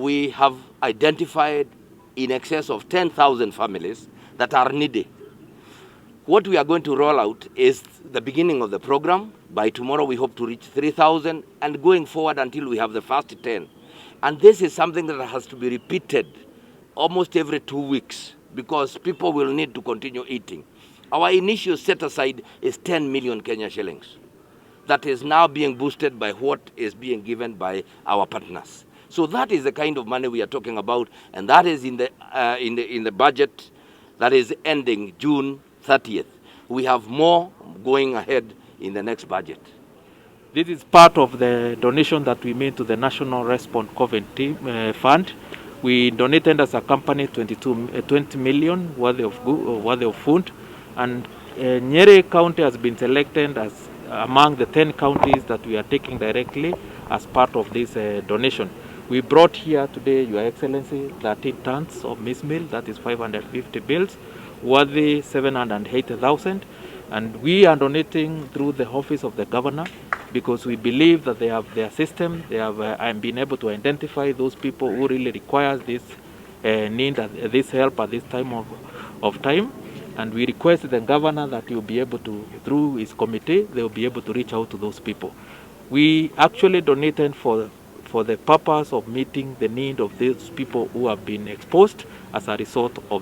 we have identified in excess of 10,000 families that are needy. What we are going to roll out is the beginning of the program. By tomorrow, we hope to reach 3,000 and going forward until we have the first 10. And this is something that has to be repeated almost every 2 weeks because people will need to continue eating. Our initial set aside is 10 million Kenya shillings. That is now being boosted by what is being given by our partners. So that is the kind of money we are talking about, and that is in the budget that is ending June 30th. We have more going ahead in the next budget. This is part of the donation that we made to the National Response COVID Fund. We donated as a company 20 million worth of food, and Nyeri County has been selected as among the 10 counties that we are taking directly as part of this donation. We brought here today, Your Excellency, 13 tons of maize meal, that is 550 bills, worthy 780,000, and we are donating through the office of the governor because we believe that they have their system, they have been able to identify those people who really require this need this help at this time of time. And we request the governor that he will be able to, through his committee, they will be able to reach out to those people. We actually donated for the purpose of meeting the need of those people who have been exposed as a result of